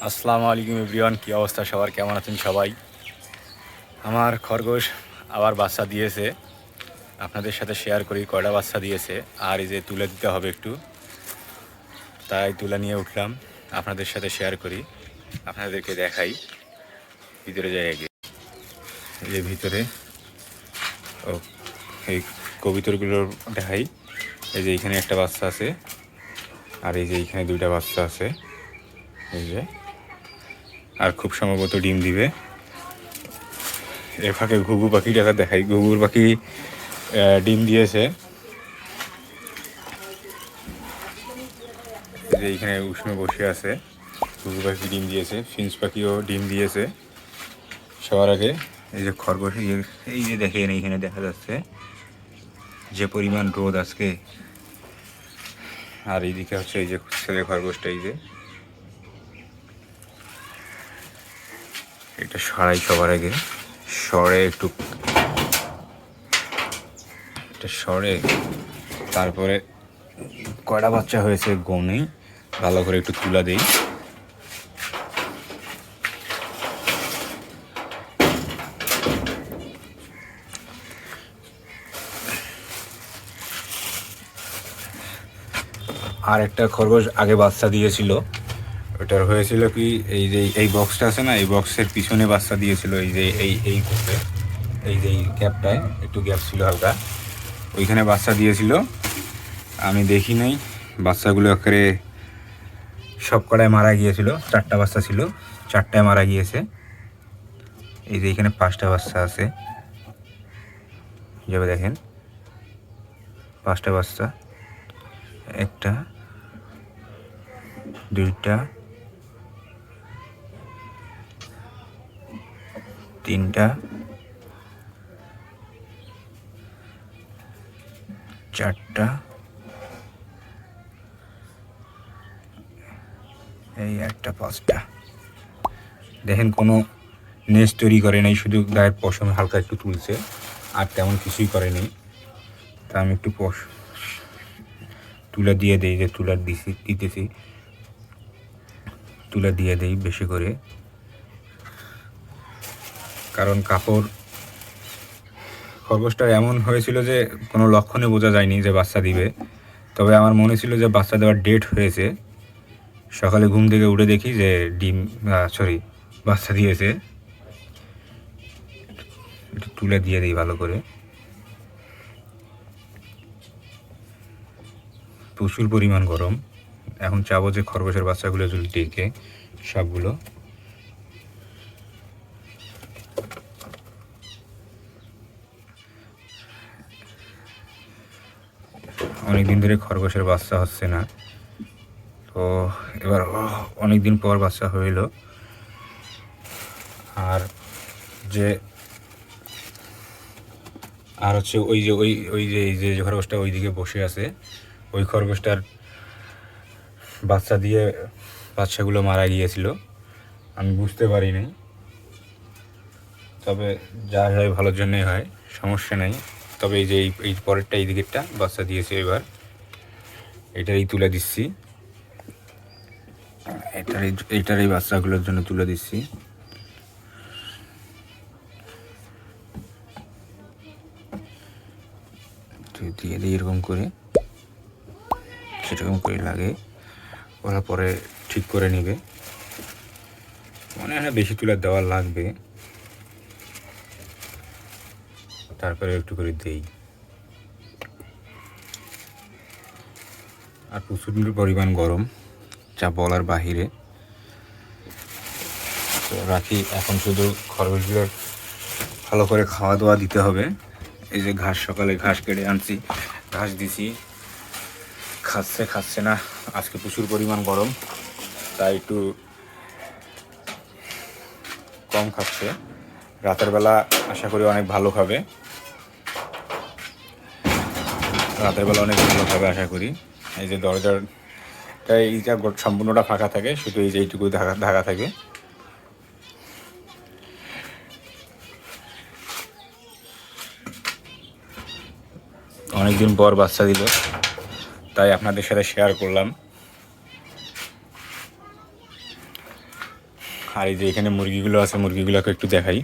আসসালামু আলাইকুম এভরিওয়ান, কী অবস্থা সবার, কেমন আছেন সবাই? আমার খরগোশ আবার বাচ্চা দিয়েছে, আপনাদের সাথে শেয়ার করি কয়টা বাচ্চা দিয়েছে। আর এই যে তুলে দিতে হবে একটু, তাই তুলে নিয়ে উঠলাম, আপনাদের সাথে শেয়ার করি, আপনাদেরকে দেখাই। ভিতরে যাই আগে, এই যে ভিতরে ও এই কবিতরগুলো দেখাই। এই যে এইখানে একটা বাচ্চা আছে, আর এই যে এইখানে দুইটা বাচ্চা আছে, এই যে, আর খুব সম্ভবত ডিম দিবে। এর ফাঁকে ঘুঘু পাখিটাকে দেখাই। ঘুঘুর পাখি ডিম দিয়েছে, যে এইখানে উষ্ণ বসে আছে। ঘুঘু পাখি ডিম দিয়েছে, ফিঞ্চ পাখিও ডিম দিয়েছে। সবার আগে এই যে খরগোশ, এই যে দেখেন এইখানে দেখা যাচ্ছে যে পরিমাণ রোদ আজকে। আর এইদিকে হচ্ছে এই যে ছেলে খরগোশটা, এই যে এটা সরাই সবার আগে, সরে একটু এটা সরে, তারপরে কয়টা বাচ্চা হয়েছে গনেই ভালো করে একটু তুলা দেই। আর একটা খরগোশ আগে বাচ্চা দিয়েছিল, ওটার হয়েছিল কি, এই যে এই বক্সটা আছে না, এই বক্সের পিছনে বাচ্চা দিয়েছিল। এই যে এই কোপে, এই যে এই গ্যাপটায় একটু গ্যাপ ছিল হালকা, ওইখানে বাচ্চা দিয়েছিল। আমি দেখি নাই, বাচ্চাগুলো একেবারে সব কটায় মারা গিয়েছিল। 4টা বাচ্চা ছিল, 4টায় মারা গিয়েছে। এই যে এখানে 5টা বাচ্চা আছে, যাবে দেখেন 5টা বাচ্চা, 1টা 2টা 3টা 4টা, এই একটা 5টা। দেখেন কোনো নেস্ট তৈরি করে নাই, শুধু গায়ের পশমে হালকা একটু তুলছে, আর তেমন কিছুই করে নেই। তা আমি একটু তুলা দিয়ে দেই, যে তুলার দিতেছি, তুলা দিয়ে দেই বেশি করে, কারণ কাপড় খরগোশটা এমন হয়েছিল যে কোনো লক্ষণে বোঝা যায়নি যে বাচ্চা দিবে। তবে আমার মনে ছিল যে বাচ্চা দেওয়ার ডেট হয়েছে। সকালে ঘুম থেকে উঠে দেখি যে বাচ্চা দিয়েছে। একটু তুলে দিয়ে দিই ভালো করে। প্রচুর পরিমাণ গরম, এখন চাবো যে খরগোশের বাচ্চাগুলো যদি ডেকে সবগুলো। অনেকদিন ধরে খরগোশের বাচ্চা হচ্ছে না, তো এবার অনেকদিন পর বাচ্চা হইল। আর যে আর হচ্ছে ওই যে এই যে খরগোশটা ওইদিকে বসে আছে, ওই খরগোশটার বাচ্চা দিয়ে বাচ্চাগুলো মারা গিয়েছিল, আমি বুঝতে পারিনি। তবে যা হয় ভালোর জন্যই হয়, সমস্যা নেই। তবে এই যে এই পরেরটা, এই দিকেরটা বাচ্চা দিয়েছে, এবার এটারই তুলে দিচ্ছি, এইটার এই বাচ্চাগুলোর জন্য তুলে দিচ্ছি। দিয়ে দিই এরকম করে, সেরকম করে লাগে, ওরা পরে ঠিক করে নেবে। মনে হয় না বেশি তুলে দেওয়া লাগবে, তারপরে একটু করে দেই। আর প্রচুর পরিমাণ গরম, যা বলার বাহিরে। তো রাখি, এখন শুধু খরগোশগুলোর ভালো করে খাওয়া দাওয়া দিতে হবে। এই যে ঘাস, সকালে ঘাস কেটে আনছি, ঘাস দিছি, খাচ্ছে না। আজকে প্রচুর পরিমাণ গরম, তাই একটু কম খাচ্ছে। রাতের বেলা আশা করি অনেক ভালো খাবে, আশা করি। এই যে দরজাটা, এইটা সম্পূর্ণটা ফাঁকা থাকে, শুধু এই যে এইটুকু ঢাকা থাকে। অনেকদিন পর বাচ্চা দিল, তাই আপনাদের সাথে শেয়ার করলাম। আর এই যে এখানে মুরগিগুলো আছে, মুরগিগুলোকে একটু দেখাই।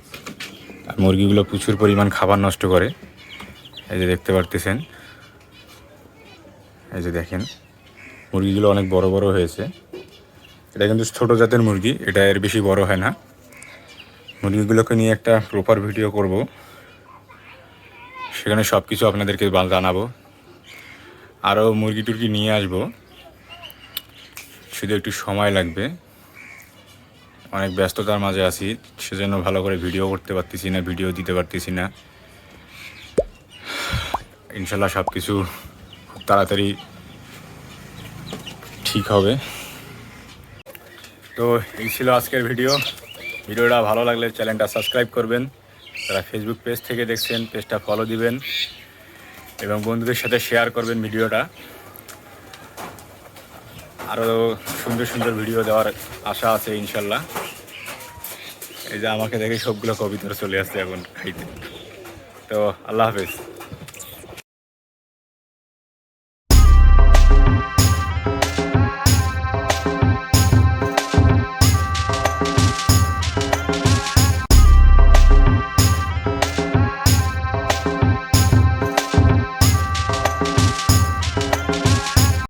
আর মুরগিগুলো প্রচুর পরিমাণ খাবার নষ্ট করে, এই যে দেখতে পারতেছেন। এই যে দেখেন মুরগিগুলো অনেক বড় বড় হয়েছে। এটা কিন্তু ছোটো জাতের মুরগি, এটা এর বেশি বড় হয় না। মুরগিগুলোকে নিয়ে একটা প্রপার ভিডিও করব, সেখানে সব কিছু আপনাদেরকে জানাবো। আরও মুরগি টুরগি নিয়ে আসবো, শুধু একটু সময় লাগবে। অনেক ব্যস্ততার মাঝে আছি, সেজন্য ভালো করে ভিডিও করতে পারতেছি না, ভিডিও দিতে পারতেছি না। ইনশাল্লাহ সব কিছু খুব তাড়াতাড়ি ঠিক হবে। তো এই ছিল আজকের ভিডিওটা ভালো লাগলে চ্যানেলটা সাবস্ক্রাইব করবেন। যারা ফেসবুক পেজ থেকে দেখছেন পেজটা ফলো দিবেন এবং বন্ধুদের সাথে শেয়ার করবেন ভিডিওটা। আরও সুন্দর সুন্দর ভিডিও দেওয়ার আশা আছে ইনশাল্লাহ। এই যে আমাকে দেখে সবগুলো কবিতার চলে আসছে এখন খাইতে। তো আল্লাহ হাফেজ।